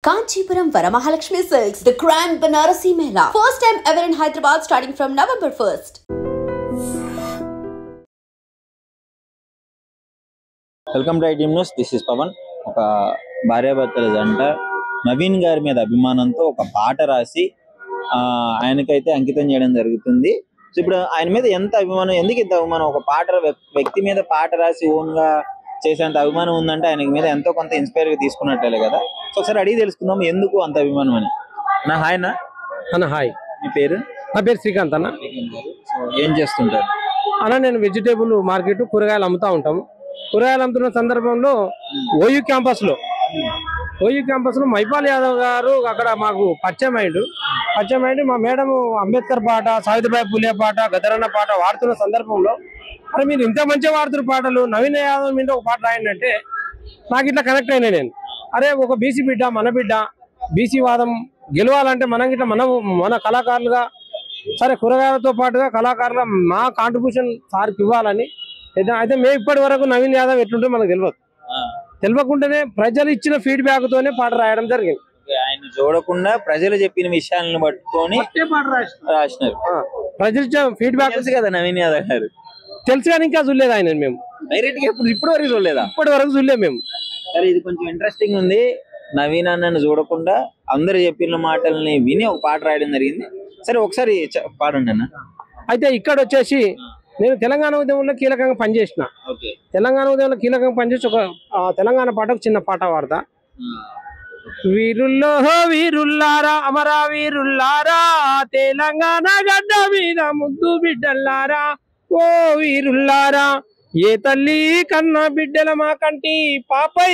Kanchipuram Varamahalakshmi Silks, the Grand Banarasi Mela. First time ever in Hyderabad starting from November 1st. Welcome to ITM news. This is Pavan. ఒక భార్యాభర్తల జంట నవీన్ గారి మీద అభిమానంతో ఒక పాట రాసి ఆయనకైతే అంకితం చేయడం జరుగుతుంది. సో ఇప్పుడు ఆయన మీద ఎంత అభిమానం, ఎందుకు ఇంత అభిమానం? ఒక పాట వ్యక్తి మీద పాట రాసి ఓన్ గా చేసేంత అభిమానం ఉందంటే ఆయన మీద ఎంతో కొంత ఇన్స్పైర్ గా తీసుకున్నట్లే కదా. సో ఒకసారి అడిగి తెలుసుకుందాం ఎందుకు అంత అభిమానం అని. నా హాయ్ అన్న. హాయ్, మీ పేరు? నా పేరు శ్రీకాంత్ అన్న. ఏం చేస్తుంటారు అన్న? నేను వెజిటేబుల్ మార్కెట్ కూరగాయలు అమ్ముతా ఉంటాము. కూరగాయలు అమ్ముతున్న సందర్భంలో ఓయూ క్యాంపస్ లో మైపాల్ యాదవ్ గారు అక్కడ మాకు పరిచయం అయ్యిండు. మా మేడం అంబేద్కర్ పాట, సావిత్రిబాయి పూలే పాట, గదరన్న పాట వాడుతున్న సందర్భంలో, అరే మీరు ఇంత మంచిగా వాడుతున్న పాటలు, నవీన్ యాదవ్ మీద ఒక పాట రాయండి అంటే నాకు ఇట్లా కనెక్ట్ అయినా నేను. అరే ఒక బీసీ బిడ్డ, మన బిడ్డ, బీసీ వాదం గెలవాలంటే మనం ఇట్లా మన కళాకారులుగా, సరే కూరగాయలతో పాటుగా కళాకారులుగా మా కాంట్రిబ్యూషన్ సార్కి ఇవ్వాలని. అయితే మేము ఇప్పటి వరకు నవీన్ యాదవ్ ఎట్లుంటే మనకు తెలియకుండానే ప్రజలు ఇచ్చిన ఫీడ్బ్యాక్ తోనే పాట రాయడం జరిగింది. ఆయన చూడకుండా ప్రజలు చెప్పిన విషయాలను పట్టుకొని పాట రాసినారు. ప్రజలు ఇచ్చిన ఫీడ్బ్యాక్ తెలుసు కదా నవీన్ యాదవ్ గారు, తెలుసు కానీ ఇంకా చూడలేదు ఆయన. మేము డైరెక్ట్ గా ఇప్పటి వరకు చూడలేదా? ఇప్పటి వరకు చూడలేదు మేము. సరే, ఇది కొంచెం ఇంట్రెస్టింగ్ ఉంది. నవీన్ అన్నను చూడకుండా అందరు చెప్పిన మాటల్ని విని ఒక పాట రాయడం జరిగింది. సరే ఒకసారి పాడండి అన్న. అయితే ఇక్కడ వచ్చేసి నేను తెలంగాణ ఉద్యమంలో కీలకంగా పనిచేసిన. తెలంగాణ ఉద్యమంలో కీలకంగా పనిచేసి ఒక తెలంగాణ పాటకు చిన్న పాట వాడతా. వీరుల్లో వీరుల్లారా, అమరా వీరుల్లారా, తెలంగాణ గడ్డ మీద ముద్దు బిడ్డల్లారా, ఓ వీరుల్లారా, ఏ తల్లి కన్నా బిడ్డల మా కంటి పాపై,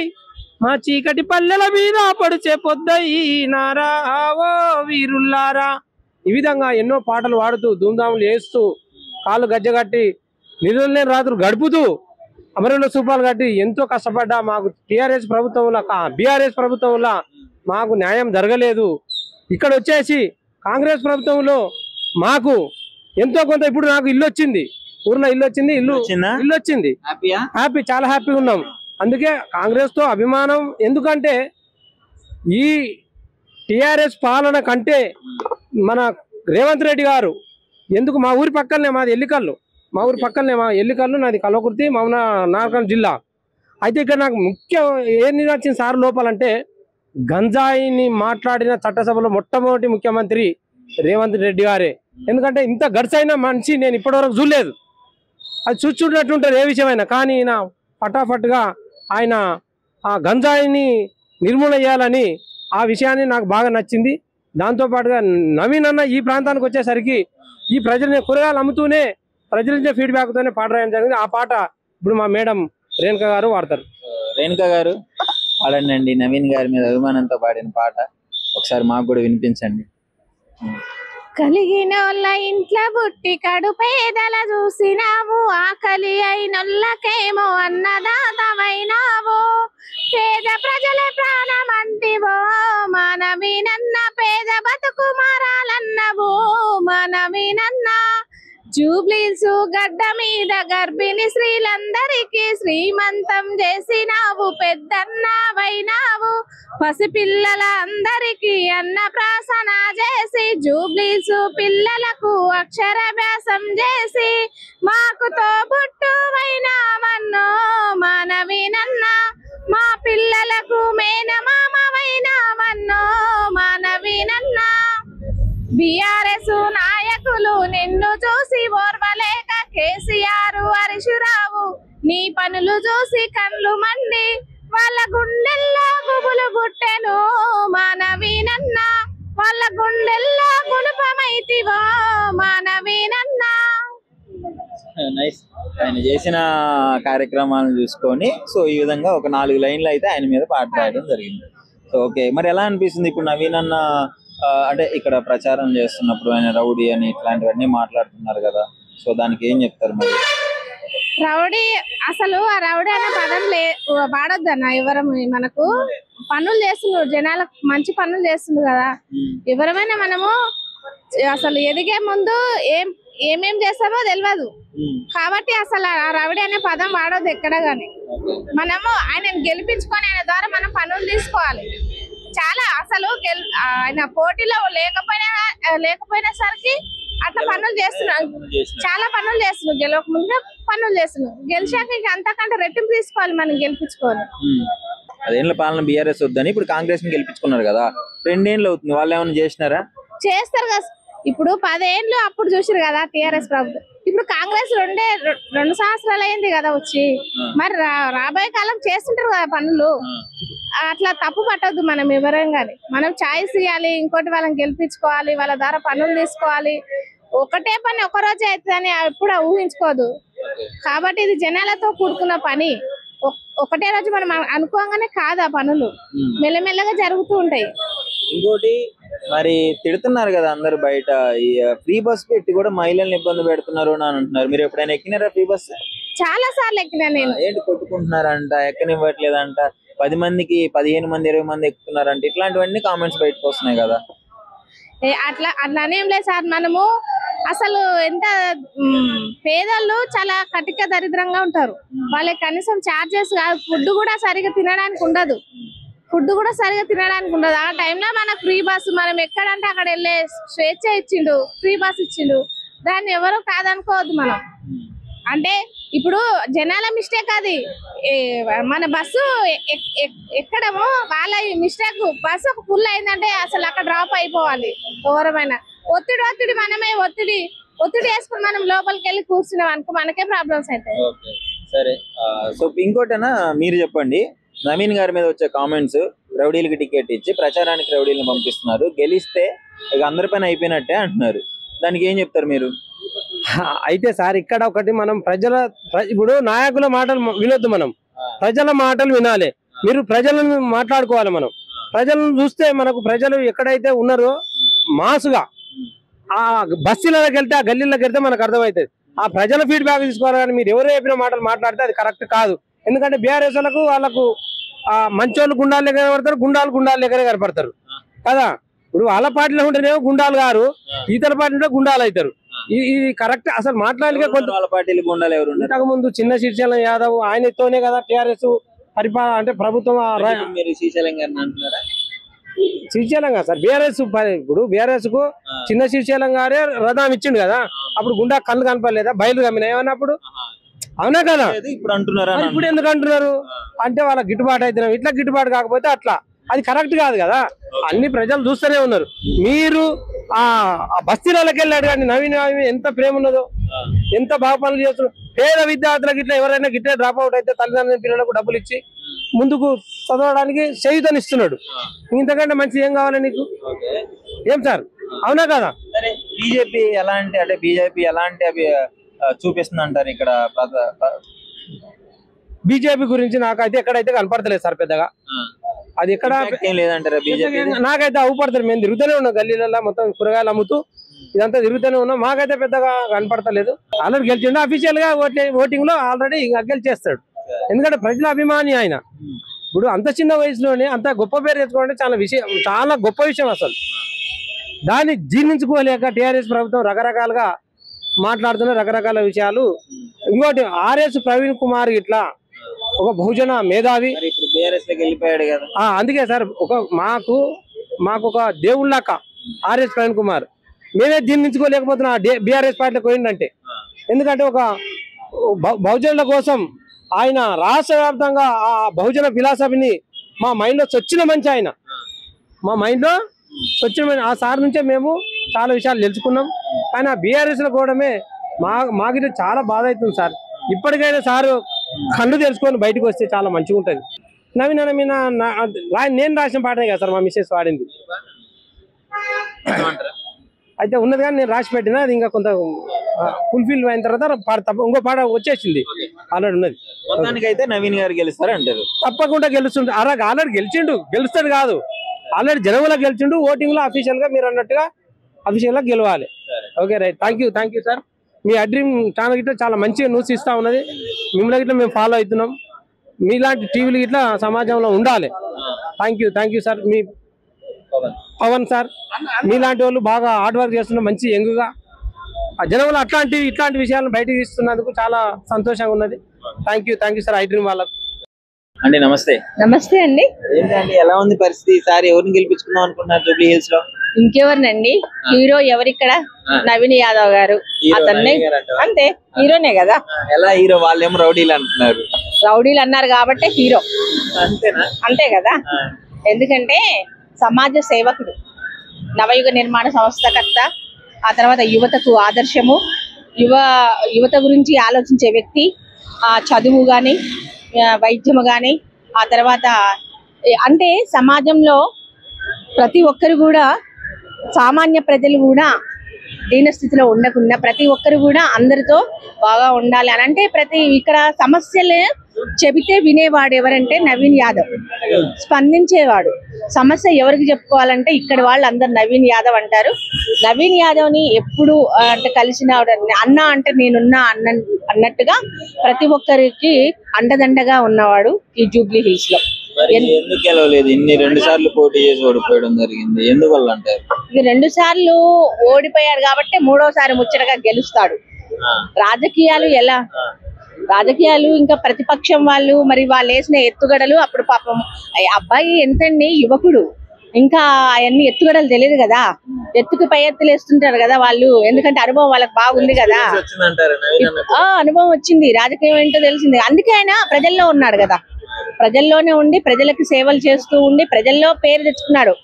మా చీకటి పల్లెల మీద పడిచే పొద్దయినారా, ఓ వీరుల్లారా. ఈ విధంగా ఎన్నో పాటలు వాడుతూ ధూమ్ధాములు వేస్తూ కాళ్ళు గజ్జగట్టి నిధులనే రాత్రులు గడుపుతూ అమరుల సూపాలు కట్టి ఎంతో కష్టపడ్డా. మాకు టీఆర్ఎస్ ప్రభుత్వంలో, బీఆర్ఎస్ ప్రభుత్వంలో మాకు న్యాయం జరగలేదు. ఇక్కడ వచ్చేసి కాంగ్రెస్ ప్రభుత్వంలో మాకు ఎంతో కొంత, ఇప్పుడు నాకు ఇల్లు వచ్చింది, ఊర్లో ఇల్లు వచ్చింది. హ్యాపీ, చాలా హ్యాపీగా ఉన్నాం. అందుకే కాంగ్రెస్ తో అభిమానం. ఎందుకంటే ఈ టీఆర్ఎస్ పాలన కంటే మన రేవంత్ రెడ్డి గారు ఎందుకు, మా ఊరి పక్కనే మాది ఎల్లికల్లు, మా ఎల్లికల్లు, నాది కల్వకుర్తి, మౌన నాగర్ జిల్లా. అయితే ఇక్కడ నాకు ముఖ్యం ఏం నిరాచింది సార్ లోపలంటే, గంజాయిని మాట్లాడిన చట్టసభలో మొట్టమొదటి ముఖ్యమంత్రి రేవంత్ రెడ్డి గారే. ఎందుకంటే ఇంత గడిసైన మనిషి నేను ఇప్పటివరకు చూడలేదు. అది చూస్తున్నట్టుంటారు ఏ విషయమైనా. కానీ ఈయన ఫటాఫట్గా ఆయన ఆ గంజాయిని నిర్మూలన చేయాలని, ఆ విషయాన్ని నాకు బాగా నచ్చింది. దాంతోపాటుగా నవీన్ అన్న ఈ ప్రాంతానికి వచ్చేసరికి ఈ ప్రజల్ని కూరగాయలు అమ్ముతూనే ప్రజల ఫీడ్బ్యాక్ తోనే పాట రాయడం జరిగింది. ఆ పాట ఇప్పుడు మా మేడం రేణుక గారు వాడతారు. రేణుక గారు పాడండి. నవీన్ గారి మీద అభిమానంతో పాడిన పాట ఒకసారి మాకు కూడా వినిపించండి. కలిగినోళ్ళ ఇంట్లో బుట్టి కడు పేదల చూసినావు, ఆకలి అయినోళ్ళకేమో అన్నదాతమైనావు, పేద ప్రజల ప్రాణం అంటివో మనమీనన్న, పేద బతుకు మారాలన్నవు మనమీనన్న. జూబ్లీస్ గడ్డ మీద గర్భిణి స్త్రీలందరికీ శ్రీమంతం చేసినావు, పెద్దన్నవైనావు, పసిపిల్లల అందరికీ అన్నప్రాసన చేసి, జూబ్లీస్ పిల్లలకు అక్షరాభ్యాసం చేసి, మాకు తోబుట్టువైనావన్నో మనమీనన్న, మా పిల్లలకు మేనమామవైనావన్నో మనమీనన్న. బీఆర్ఎస్ నాయకులు నిన్ను చూసి ఓర్వలేక కేసీఆర్, హరీశ్రావు నీ పనులు చూసి కళ్ళు మండి వాళ్ళ గుండెల్లో గుబులు గుట్టెను మనవీనన్న, వాళ్ళ గుండెల్లో గుణపమైతివో మనవీనన్న. ఆయన చేసిన కార్యక్రమాలను చూసుకొని సో ఈ విధంగా ఒక 4 లైన్లు అయితే ఆయన మీద పాట రాయడం జరిగింది. సో ఓకే, మరి ఎలా అనిపిస్తుంది ఇప్పుడు నవీన్ అన్న అంటే ఇక్కడ ప్రచారం చేస్తున్నప్పుడు ఆయన రౌడీ అని ఇట్లాంటివన్నీ మాట్లాడుతున్నారు కదా, సో దానికి ఏం చెప్తారు? మరి రౌడీ, అసలు ఆ రౌడీ అనే పదం వాడొద్దన్న. ఎవరం మనకు పనులు చేస్తున్నారు, జనాలకు మంచి పనులు చేస్తున్నారు కదా. ఎవరమైనా మనము అసలు ఎదిగే ముందు ఏమేం చేస్తామో తెలియదు కాబట్టి అసలు ఆ రౌడీ అనే పదం వాడొద్దు ఎక్కడ గానీ. మనము ఆయనను గెలిపించుకొని ఆయన ద్వారా మనం పనులు తీసుకోవాలి. చాలా అసలు ఆయన పోటీలో లేకపోయినా సరికి అట్లా పనులు చేస్తున్నాడు, చాలా పనులు చేస్తున్నాడు. గెలవక ముందుగా పనులు చేస్తున్నాడు, గెలిచాక ఇక అంతకంటే రెట్టింపు తీసుకోవాలి మనం గెలిపించుకోవాలి. అదేళ్ళ పాలన బీఆర్ఎస్ వద్దని ఇప్పుడు కాంగ్రెస్ ని గెలిపించుకున్నారు కదా, 2 ఏళ్ళు అవుతుంది. వాళ్ళు ఏమైనా చేసినారా? చేస్తారు కదా. ఇప్పుడు 10 ఏళ్ళు అప్పుడు చూసారు కదా టీఆర్ఎస్ ప్రభుత్వం. ఇప్పుడు కాంగ్రెస్ 2 సంవత్సరాలు అయింది కదా వచ్చి. మరి రాబోయే కాలం చేస్తుంటారు కదా పనులు. అట్లా తప్పు పట్టద్దు మనం ఎవరైనా కానీ. మనం ఛాయిస్ ఇవ్వాలి, ఇంకోటి వాళ్ళని గెలిపించుకోవాలి, వాళ్ళ ద్వారా పనులు తీసుకోవాలి. ఒకటే పని ఒక రోజే అవుతుందని ఎప్పుడు ఊహించుకోదు. కాబట్టి ఇది జనాలతో కూడుకున్న పని. ఒకటే రోజు మనం అనుకోగానే కాదు, ఆ పనులు మెల్లమెల్లగా జరుగుతూ ఉంటాయి. ఇంకోటి మరి తిడుతున్నారు కదా అందరు బయట, ఈ ఫ్రీ బస్ పెట్టి కూడా మహిళల్ని ఇబ్బంది పెడుతున్నారు అని అంటున్నారు. మీరు ఎప్పుడైనా ఎక్కినారా ఫ్రీ బస్? చాలా సార్లు ఎక్కినా నేను. ఏంటి కొట్టుకుంటున్నారంట, ఎక్కనివ్వట్లేదంట, 10 మందికి 15 మంది 20 మంది ఎక్కుతున్నారంట, ఇట్లాంటివన్నీ కామెంట్స్ బయటకు వస్తున్నాయి కదా. అట్లానేం లేదు సార్. మనము అసలు ఎంత పేదలు చాలా కటిక దరిద్రంగా ఉంటారు. వాళ్ళకి కనీసం చార్జెస్ కాదు, ఫుడ్ కూడా సరిగా తినడానికి ఉండదు. ఆ టైంలో మనకు ఫ్రీ బస్సు, మనం ఎక్కడంటే అక్కడ వెళ్ళే స్వేచ్ఛ ఇచ్చిండు, ఫ్రీ బస్ ఇచ్చిండు. దాన్ని ఎవరు కాదనుకోవద్దు మనం. అంటే ఇప్పుడు జనాల మిస్టేక్ అది. మన బస్సు ఎక్కడము వాళ్ళ మిస్టేక్. బస్సు ఒక ఫుల్ అయిందంటే అసలు అక్కడ డ్రాప్ అయిపోవాలి. ఎవరమైనా ఒత్తిడి మనమే ఒత్తిడి వేసుకుని మనం లోపలికి వెళ్ళి కూర్చున్నాం అనుకో, మనకే ప్రాబ్లమ్స్ అవుతాయి. సరే, సో ఇంకోటనా మీరు చెప్పండి. నవీన్ గారి మీద వచ్చే కామెంట్స్, రౌడీలకి టికెట్ ఇచ్చి ప్రచారానికి రౌడీలను పంపిస్తున్నారు, గెలిస్తే ఇక అందరిపైన అయిపోయినట్టే అంటున్నారు. దానికి ఏం చెప్తారు మీరు? అయితే సార్ ఇక్కడ ఒకటి, మనం ఇప్పుడు నాయకుల మాటలు వినొద్దు, మనం ప్రజల మాటలు వినాలి. మీరు ప్రజలను మాట్లాడుకోవాలి. మనం ప్రజలను చూస్తే మనకు ప్రజలు ఎక్కడైతే ఉన్నారో మాసుగా ఆ బస్తీలకు వెళ్తే, ఆ గల్లీలకు వెళ్తే మనకు అర్థమవుతుంది. ఆ ప్రజల ఫీడ్బ్యాక్ తీసుకోవాలి. కానీ మీరు ఎవరు చెప్పిన మాటలు మాట్లాడితే అది కరెక్ట్ కాదు. ఎందుకంటే బీఆర్ఎస్ వాళ్ళకు మంచోళ్ళు గుండాలు లెక్కనే కనపడతారు, గుండాలు లెక్కనే కనపడతారు కదా. ఇప్పుడు వాళ్ళ పార్టీలో ఉంటేనేమో గుండాలు గారు, ఇతర పార్టీలో గుండాలు అవుతారు. ఇది కరెక్ట్ అసలు మాట్లాడలే. ఇంతకు ముందు చిన్న శ్రీశైలం యాదవ్ ఆయనతోనే కదా టీఆర్ఎస్ పరిపాలన, అంటే ప్రభుత్వం. శ్రీశైలం కదా సార్ బీఆర్ఎస్. ఇప్పుడు బీఆర్ఎస్ కు చిన్న శ్రీశైలం గారే రథం ఇచ్చిండు కదా. అప్పుడు గుండా కళ్ళు కనపడలేదా, బయలు కమ్మినా ఏమన్నా అప్పుడు? అవునా కదా. ఇప్పుడు ఎందుకు అంటున్నారు అంటే వాళ్ళ గిట్టుబాటు అయితే, ఇట్లా గిట్టుబాటు కాకపోతే అట్లా, అది కరెక్ట్ కాదు కదా. అన్ని ప్రజలు చూస్తూనే ఉన్నారు. మీరు ఆ బస్తీలకి వెళ్ళాడు కానీ నవీన్ ఎంత ప్రేమ ఉన్నదో, ఎంత బాగా పనులు చేస్తున్నారు. పేద విద్యార్థులకు ఇట్లా ఎవరైనా గిట్టే డ్రాప్ అవుట్ అయితే తల్లిదండ్రుల పిల్లలకు డబ్బులు ఇచ్చి ముందుకు చదవడానికి చేయూతనిస్తున్నాడు. ఇంతకంటే మంచి ఏం కావాలి నీకు? ఏం సార్, అవునా కదా. బీజేపీ ఎలాంటి చూపిస్తుంది అంటారు ఇక్కడ? బీజేపీ గురించి నాకైతే ఎక్కడైతే కనపడతలేదు సార్ పెద్దగా. అది ఎక్కడ లేదంటారా బీజేపీ? నాకైతే అవుపడతారు. మేము తిరుగుతూనే ఉన్నాం గల్లీలలో, మొత్తం కూరగాయలు అమ్ముతూ ఇదంతా తిరుగుతూనే ఉన్నాం. మాకైతే పెద్దగా కనపడతలేదు. ఆల్రెడీ గెలిచిండు అఫీషియల్ గా ఓటింగ్ లో, ఆల్రెడీ గెలిచేస్తాడు. ఎందుకంటే ప్రజల అభిమాని ఆయన. ఇప్పుడు అంత చిన్న వయసులోనే అంత గొప్ప పేరు తెచ్చుకోవాలంటే చాలా గొప్ప విషయం. అసలు దాన్ని జీర్ణించుకోలేక టీఆర్ఎస్ ప్రభుత్వం రకరకాలుగా మాట్లాడుతున్న రకరకాల విషయాలు. ఇంకోటి ఆర్ఎస్ ప్రవీణ్ కుమార్ ఇట్లా ఒక బహుజన మేధావి, అందుకే సార్ మాకు ఒక దేవుళ్ళక ఆర్ఎస్ ప్రవీణ్ కుమార్. మేమే జీర్ణించుకోలేకపోతున్నా బీఆర్ఎస్ పార్టీకి పోయిందంటే. ఎందుకంటే ఒక బహుజనుల కోసం ఆయన రాష్ట్ర వ్యాప్తంగా ఆ బహుజన ఫిలాసఫీని మా మైండ్లో చొచ్చిన మంచి ఆయన. ఆ సార్ నుంచే మేము చాలా విషయాలు తెలుసుకున్నాం. కానీ ఆ బీఆర్ఎస్ లో కూడమే మాకు చాలా బాధ అవుతుంది సార్. ఇప్పటికైనా సారు కళ్ళు తెలుసుకొని బయటకు వస్తే చాలా మంచిగా ఉంటుంది. నవీన నేను రాసిన పాటనే కదా సార్ మా మిస్సెస్ వాడింది. అయితే ఉన్నది కానీ నేను రాసి పెట్టినా, అది ఇంకా కొంత ఫుల్ఫిల్ అయిన తర్వాత ఇంకో పాట వచ్చేసింది, ఆల్రెడీ ఉన్నది. అయితే నవీన్ గారు గెలుస్తారు అంటారు? తప్పకుండా గెలుస్తుంది. ఆల్రెడీ గెలుస్తాడు కాదు, ఆల్రెడీ జనంలో గెలిచిండు. ఓటింగ్ లో అఫీషియల్ గా మీరు అన్నట్టుగా అఫీషియల్ గా గెలవాలి. Okay right, thank you sir. మీ అడ్రీమ్ ఛానల్ గిట్లా చాలా మంచిగా న్యూస్ ఇస్తా ఉన్నది. మిమ్మల్ని గిట్లా మేము ఫాలో అవుతున్నాం. మీలాంటి టీవీలు గిట్లా సమాజంలో ఉండాలి. Thank you sir. మీ పవన్ సార్ మీలాంటి వాళ్ళు బాగా హార్డ్ వర్క్ చేస్తున్నారు, మంచి యంగ్గా జనంలో ఇట్లాంటి విషయాలను బయటకు తీస్తున్నందుకు చాలా సంతోషంగా ఉన్నది. Thank you sir. I dream వాళ్ళకు అండి నమస్తే. నమస్తే అండి. ఏంటండి ఎలా ఉంది పరిస్థితి? ఈసారి ఎవరిని గెలిపించుకుందాం అనుకుంటున్నారు జూబ్లీ హిల్స్ లో? ఇంకెవరినండి, హీరో ఎవరిక్కడ? నవీన్ యాదవ్ గారు. అతన్నే అంతే, హీరోనే కదా. ఎలా హీరో? వాళ్ళేమో రౌడీలు అంటున్నారు. రౌడీలు అన్నారు కాబట్టి హీరో అంతేనా? అంతే కదా. ఎందుకంటే సమాజ సేవకుడు, నవయుగ నిర్మాణ సంస్థకర్త, ఆ తర్వాత యువతకు ఆదర్శము, యువత గురించి ఆలోచించే వ్యక్తి. చదువు కానీ, వైద్యము కానీ, ఆ తర్వాత అంటే సమాజంలో ప్రతి ఒక్కరు కూడా, సామాన్య ప్రజలు కూడా దీనస్థితిలో ఉండకుండా ప్రతి ఒక్కరు కూడా అందరితో బాగా ఉండాలి అని అంటే ఇక్కడ సమస్యలు చెబితే వినేవాడు ఎవరంటే నవీన్ యాదవ్. స్పందించేవాడు. సమస్య ఎవరికి చెప్పుకోవాలంటే ఇక్కడ వాళ్ళు అందరు నవీన్ యాదవ్ అంటారు. నవీన్ యాదవ్ ని ఎప్పుడు అంటే కలిసిన అన్న అంటే నేనున్నా అన్నట్టుగా ప్రతి ఒక్కరికి అండదండగా ఉన్నవాడు ఈ జూబ్లీ హిల్స్ లో. ఎందుకు గెలవలేదు? ఇన్ని 2 సార్లు పోటీ చేసి ఓడిపోయడం జరిగింది, ఎందువల్ల అంటారు? ఇది 2 సార్లు ఓడిపోయాడు కాబట్టి 3వసారి ముచ్చటగా గెలుస్తాడు. రాజకీయాలు ఎలా? రాజకీయాలు ఇంకా ప్రతిపక్షం వాళ్ళు మరి వాళ్ళు వేసిన ఎత్తుగడలు, అప్పుడు పాపం అబ్బాయి ఎంతండి యువకుడు, ఇంకా అవన్నీ ఎత్తుగడలు తెలియదు కదా. ఎత్తుకు పై ఎత్తులు వేస్తుంటారు కదా వాళ్ళు, ఎందుకంటే అనుభవం వాళ్ళకి బాగుంది కదా. అనుభవం వచ్చింది, రాజకీయం ఏంటో తెలిసింది. అందుకే ఆయన ప్రజల్లో ఉన్నాడు కదా. ప్రజల్లోనే ఉండి ప్రజలకి సేవలు చేస్తూ ఉండి ప్రజల్లో పేరు తెచ్చుకున్నాడు.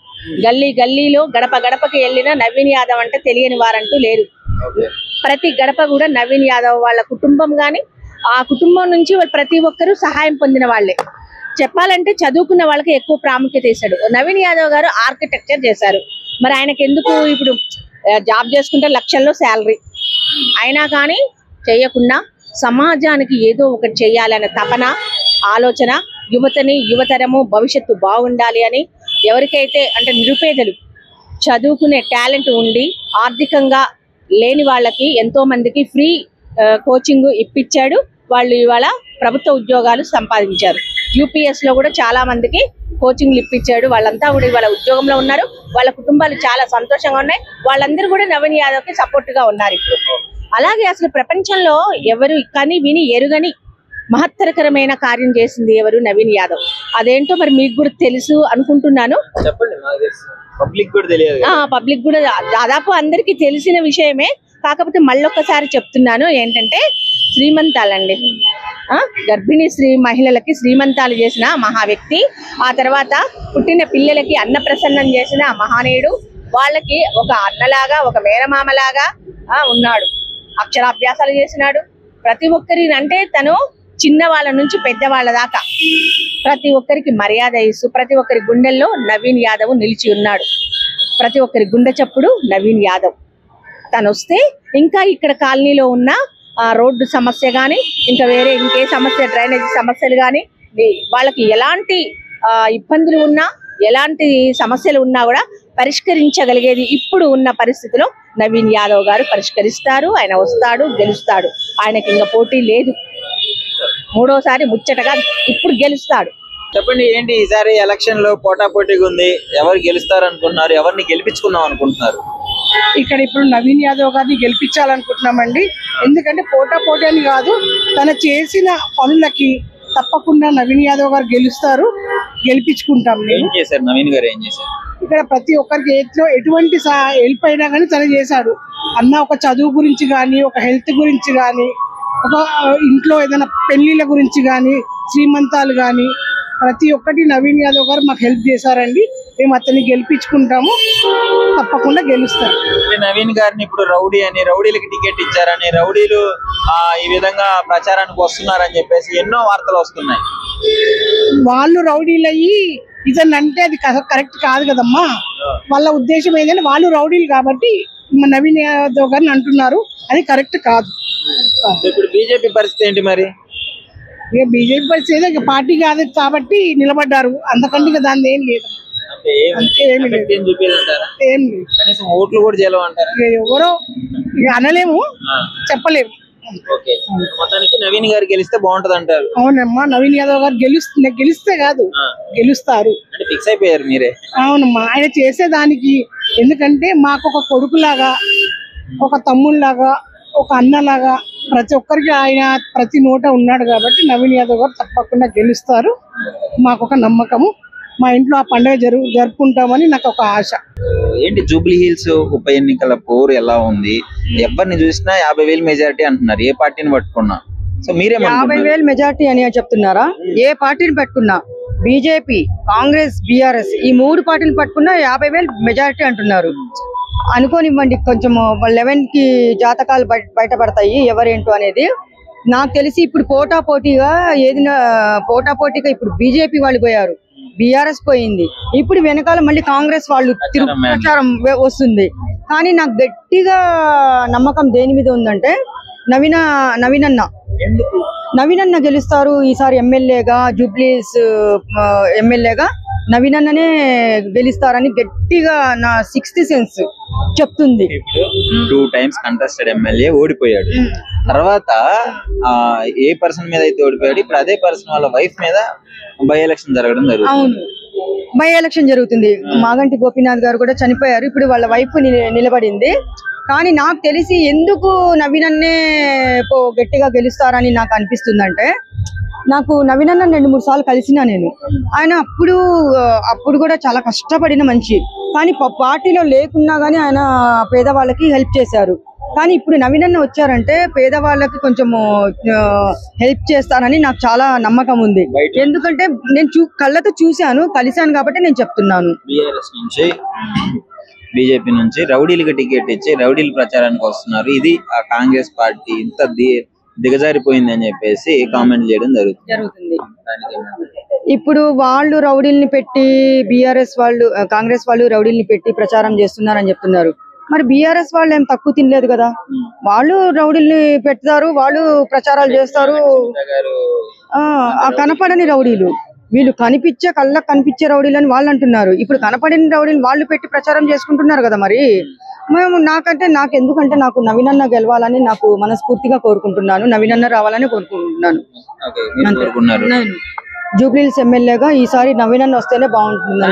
గల్లీ గల్లీలో గడప గడపకి వెళ్ళిన నవీన్ యాదవ్ అంటే తెలియని వారంటూ లేరు. ప్రతి గడప కూడా నవీన్ యాదవ్ వాళ్ళ కుటుంబం గాని, ఆ కుటుంబం నుంచి ప్రతి ఒక్కరూ సహాయం పొందిన వాళ్ళే. చెప్పాలంటే చదువుకున్న వాళ్ళకి ఎక్కువ ప్రాముఖ్యత ఇస్తాడు. నవీన్ యాదవ్ గారు ఆర్కిటెక్చర్ చేశారు. మరి ఆయనకి ఎందుకు ఇప్పుడు జాబ్ చేసుకుంటే లక్షల్లో శాలరీ అయినా కానీ చేయకుండా సమాజానికి ఏదో ఒకటి చేయాలనే తపన, ఆలోచన, యువతరము భవిష్యత్తు బాగుండాలి అని ఎవరికైతే అంటే నిరుపేదలు, చదువుకునే టాలెంట్ ఉండి ఆర్థికంగా లేని వాళ్ళకి ఎంతో మందికి ఫ్రీ కోచింగ్ ఇప్పించాడు. వాళ్ళు ఇవాళ ప్రభుత్వ ఉద్యోగాలు సంపాదించారు. యూపీఎస్ లో కూడా చాలా మందికి కోచింగ్లు ఇప్పించాడు. వాళ్ళంతా కూడా ఇవాళ ఉద్యోగంలో ఉన్నారు. వాళ్ళ కుటుంబాలు చాలా సంతోషంగా ఉన్నాయి. వాళ్ళందరూ కూడా నవీన్ యాదవ్ కి సపోర్ట్ గా ఉన్నారు ఇప్పుడు. అలాగే అసలు ప్రపంచంలో ఎవరు కని విని ఎరుగని మహత్తరకరమైన కార్యం చేసింది ఎవరు? నవీన్ యాదవ్. అదేంటో మరి మీకు కూడా తెలుసు అనుకుంటున్నాను. పబ్లిక్ కూడా తెలియదు. పబ్లిక్ కూడా దాదాపు అందరికి తెలిసిన విషయమే. కాకపోతే మళ్ళొక్కసారి చెప్తున్నాను ఏంటంటే శ్రీమంతాలండి. గర్భిణీ మహిళలకి శ్రీమంతాలు చేసిన మహా వ్యక్తి. ఆ తర్వాత పుట్టిన పిల్లలకి అన్నప్రసన్నం చేసిన మహానీయుడు. వాళ్ళకి ఒక అన్నలాగా, ఒక మేనమామలాగా ఉన్నాడు. అక్షరాభ్యాసాలు చేసినాడు. ప్రతి ఒక్కరి అంటే తను చిన్న వాళ్ళ నుంచి పెద్దవాళ్ళ దాకా ప్రతి ఒక్కరికి మర్యాద ఇస్తూ ప్రతి ఒక్కరి గుండెల్లో నవీన్ యాదవ్ నిలిచి ఉన్నాడు. ప్రతి ఒక్కరి గుండె చప్పుడు నవీన్ యాదవ్. తను వస్తే ఇంకా ఇక్కడ కాలనీలో ఉన్న రోడ్డు సమస్య కానీ, ఇంకా వేరే ఇంకే సమస్య, డ్రైనేజీ సమస్యలు కానీ, వాళ్ళకి ఎలాంటి ఇబ్బందులు ఉన్నా, ఎలాంటి సమస్యలు ఉన్నా కూడా పరిష్కరించగలిగేది ఇప్పుడు ఉన్న పరిస్థితిలో నవీన్ యాదవ్ గారు పరిష్కరిస్తారు. ఆయన వస్తాడు, గెలుస్తాడు. ఆయనకి ఇంకా పోటీ లేదు. 3వసారి ముచ్చటగా ఇప్పుడు గెలుస్తాడు. చెప్పండి, ఏంటి ఈసారి ఎలక్షన్ లో పోటాపోటీగా ఉంది? ఎవరు గెలుస్తారు అనుకుంటున్నారు? ఎవరిని గెలిపించుకుందాం అనుకుంటున్నారు? ఇక్కడ ఇప్పుడు నవీన్ యాదవ్ గారిని గెలిపించాలనుకుంటున్నామండి. ఎందుకంటే పోటీ అని కాదు, తన చేసిన పనులకి తప్పకుండా నవీన్ యాదవ్ గారు గెలుస్తారు. గెలిపించుకుంటాం. ఏం చేశారు నవీన్ గారు? ఏం చేశారు? ఇక్కడ ప్రతి ఒక్కరికి ఎటువంటి హెల్ప్ అయినా కానీ తను చేశాడు. అన్న ఒక చదువు గురించి కానీ, ఒక హెల్త్ గురించి కానీ, ఒక ఇంట్లో ఏదైనా పెళ్లిళ్ళ గురించి కానీ, శ్రీమంతాలు కానీ ప్రతి ఒక్కటి నవీన్ యాదవ్ గారు మాకు హెల్ప్ చేశారండి. మేము అతన్ని గెలిపించుకుంటాము. తప్పకుండా గెలుస్తారు. నవీన్ గారిని ఇప్పుడు రౌడీ అని, రౌడీలకి టికెట్ ఇచ్చారని, రౌడీలు ఈ విధంగా ప్రచారానికి వస్తున్నారని చెప్పేసి ఎన్నో వార్తలు వస్తున్నాయి. వాళ్ళు రౌడీలు అయ్యి ఇతన్ని అంటే అది కరెక్ట్ కాదు కదమ్మా. వాళ్ళ ఉద్దేశం ఏంటంటే వాళ్ళు రౌడీలు కాబట్టి నవీన్ యాదవ్ గారిని అంటున్నారు. అది కరెక్ట్ కాదు. ఇప్పుడు బీజేపీ పరిస్థితి ఏంటి మరి? ఇక బీజేపీ పరిస్థితి ఇక పార్టీ కాదు కాబట్టి నిలబడ్డారు. అంతకంటే దాన్ని ఏం లేదు. ఏం లేదు. కనీసం ఓట్లు కూడా చేయలేమంటారా? ఎవరో అనలేము, చెప్పలేము. మొత్తానికి నవీన్ గారు గెలిస్తే బాగుంటది అంటారు. అవునమ్మా, నవీన్ యాదవ్ గారు గెలిస్తే కాదు గెలుస్తారు. ఫిక్స్ అయిపోయారు మీరే? అవునమ్మా, ఆయన చేసేదానికి. ఎందుకంటే మాకు ఒక కొడుకులాగా, ఒక తమ్ముళ్లాగా, ఒక అన్నలాగా ప్రతి ఒక్కరికి ఆయన ప్రతి నోట ఉన్నాడు కాబట్టి నవీన్ యాదవ్ గారు తప్పకుండా గెలుస్తారు, మాకు ఒక నమ్మకము. మా ఇంట్లో ఆ పండుగ జరుపుకుంటామని నాకు ఒక ఆశ. ఏంటి జూబ్లీ హిల్స్ ఉప ఎన్నికల పోరు ఎలా ఉంది? ఎవరిని చూసినా 50,000 మెజారిటీ అంటున్నారు, ఏ పార్టీని పట్టుకున్నా. సో మీరేమనుకుంటున్నారు? 50,000 మెజారిటీ అని చెప్తున్నారా? ఏ పార్టీని పట్టుకున్నా, బీజేపీ, కాంగ్రెస్, బీఆర్ఎస్ ఈ 3 పార్టీలు పట్టుకున్నా 50,000 మెజారిటీ అంటున్నారు. అనుకోనివ్వండి, కొంచెం 11కి జాతకాలు బయటపడతాయి ఎవరేంటో అనేది. నాకు తెలిసి ఇప్పుడు పోటాపోటీగా ఇప్పుడు బీజేపీ వాళ్ళు పోయారు, బీఆర్ఎస్ పోయింది, ఇప్పుడు వెనకాల మళ్ళీ కాంగ్రెస్ వాళ్ళు ప్రచారం వస్తుంది. కానీ నాకు గట్టిగా నమ్మకం దేని మీద ఉందంటే నవీన్ అన్న గెలుస్తారు ఈసారి ఎమ్మెల్యేగా. జూబ్లీస్ ఎమ్మెల్యేగా నవీన్ అన్ననే గెలుస్తారని గట్టిగా నా 6th సెన్స్ చెప్తుంది. 2 times కంటెస్టెడ్ ఎమ్మెల్యే ఓడిపోయాడు. తర్వాత ఏ పర్సన్ మీద అయితే ఓడిపోయాడు, ఇప్పుడు అదే పర్సన్ వాళ్ళ వైఫ్ మీద బై ఎలక్షన్ జరగడం జరుగుతుంది. అవును, బై ఎలక్షన్ జరుగుతుంది. మాగంటి గోపీనాథ్ గారు కూడా చనిపోయారు, ఇప్పుడు వాళ్ళ వైఫ్ నిలబడింది. కానీ నాకు తెలిసి ఎందుకు నవీన్ అన్నే గట్టిగా గెలుస్తారని నాకు అనిపిస్తుందంటే, నాకు నవీన్ అన్న 2-3 సార్లు కలిసినా నేను. ఆయన అప్పుడు కూడా చాలా కష్టపడిన మనిషి, కానీ పార్టీలో లేకున్నా గానీ ఆయన పేదవాళ్ళకి హెల్ప్ చేశారు. కానీ ఇప్పుడు నవీన్ అన్న వచ్చారంటే పేదవాళ్ళకి కొంచెము హెల్ప్ చేస్తారని నాకు చాలా నమ్మకం ఉంది. ఎందుకంటే నేను కళ్ళతో చూశాను, కలిశాను కాబట్టి నేను చెప్తున్నాను. బీజేపీ నుంచి రౌడీలకి టికెట్ ఇచ్చి రౌడీల ప్రచారానికి వస్తున్నారు, ఇది ఆ కాంగ్రెస్ పార్టీ ఇంత దిగజారిపోయింది అని చెప్పేసి కామెంట్ చేయడం జరుగుతుంది. ఇప్పుడు వాళ్ళు రౌడీల్ని పెట్టి కాంగ్రెస్ వాళ్ళు రౌడీల్ని పెట్టి ప్రచారం చేస్తున్నారని చెప్తున్నారు. మరి బీఆర్ఎస్ వాళ్ళు ఏం తక్కువ తినలేదు కదా, వాళ్ళు రౌడీల్ని పెడతారు, వాళ్ళు ప్రచారాలు చేస్తారు. కనపడని రౌడీలు వీళ్ళు కళ్ళకు కనిపించే రౌడీలు అని వాళ్ళు అంటున్నారు. ఇప్పుడు కనపడని రౌడీలు వాళ్ళు పెట్టి ప్రచారం చేసుకుంటున్నారు కదా. మరి ఎందుకంటే నాకు నవీన్ అన్న గెలవాలని నాకు మనస్ఫూర్తిగా కోరుకుంటున్నాను, నవీన్ అన్న రావాలని కోరుకుంటున్నాను. జూబ్లీ హిల్స్ ఎమ్మెల్యేగా ఈసారి నవీన్ అన్న వస్తేనే బాగుంటుంది.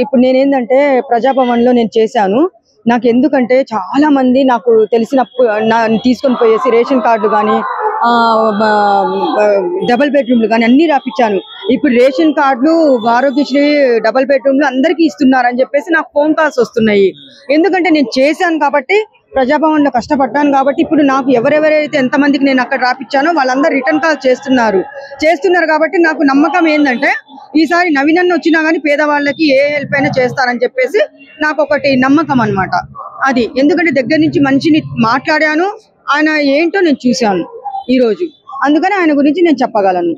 ఇప్పుడు నేనేందంటే ప్రజాభవన్ లో నేను చేశాను. నాకు ఎందుకంటే చాలా మంది నాకు తెలిసినప్పుడు తీసుకొని పోయేసి రేషన్ కార్డు కానీ డబుల్ బెడ్రూమ్లు కానీ అన్ని రాపించాను. ఇప్పుడు రేషన్ కార్డులు, ఆరోగ్యశ్రీ, డబుల్ బెడ్రూమ్లు అందరికీ ఇస్తున్నారని చెప్పేసి నాకు ఫోన్ కాల్స్ వస్తున్నాయి. ఎందుకంటే నేను చేశాను కాబట్టి, ప్రజాభవన్ లో కష్టపడ్డాను కాబట్టి. ఇప్పుడు నాకు ఎవరెవరైతే ఎంతమందికి నేను అక్కడ రాపించానో వాళ్ళందరూ రిటర్న్ కాల్ చేస్తున్నారు కాబట్టి నాకు నమ్మకం ఏంటంటే ఈసారి నవీన్ అన్న వచ్చినా గానీ పేదవాళ్ళకి ఏ హెల్ప్ అయినా చేస్తారని చెప్పేసి నాకు ఒకటి నమ్మకం అన్నమాట. అది ఎందుకంటే దగ్గర నుంచి మనిషిని మాట్లాడాను, ఆయన ఏంటో నేను చూశాను ఈ రోజు, అందుకని ఆయన గురించి నేను చెప్పగలను.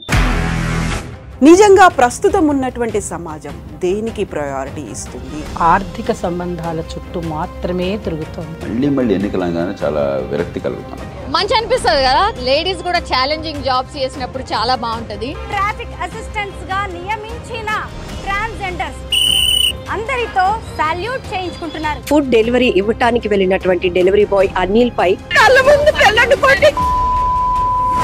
నిజంగా ప్రస్తుతం ఉన్నటువంటి సమాజం దేనికి ప్రయారిటీ ఇస్తుంది? ఆర్థిక సంబంధాల చుట్టూ మాత్రమే తిరుగుతుంది. మళ్ళీ ఎన్నికలంగానే చాలా విరక్తి కలుగుతాం. మంచి అనిపిస్తుంది కదా, లేడీస్ కూడా ఛాలెంజింగ్ జాబ్స్ చేసినప్పుడు చాలా బాగుంటది. ట్రాఫిక్ అసిస్టెంట్స్ గా నియమించిన ట్రాన్స్జెండర్స్ అందరితో సాల్యూట్ చేయించుకుంటున్నారు. ఫుడ్ డెలివరీ ఇవ్వటానికి వెళ్ళినటువంటి డెలివరీ బాయ్ అనిల్ పై కళ్ళ ముందు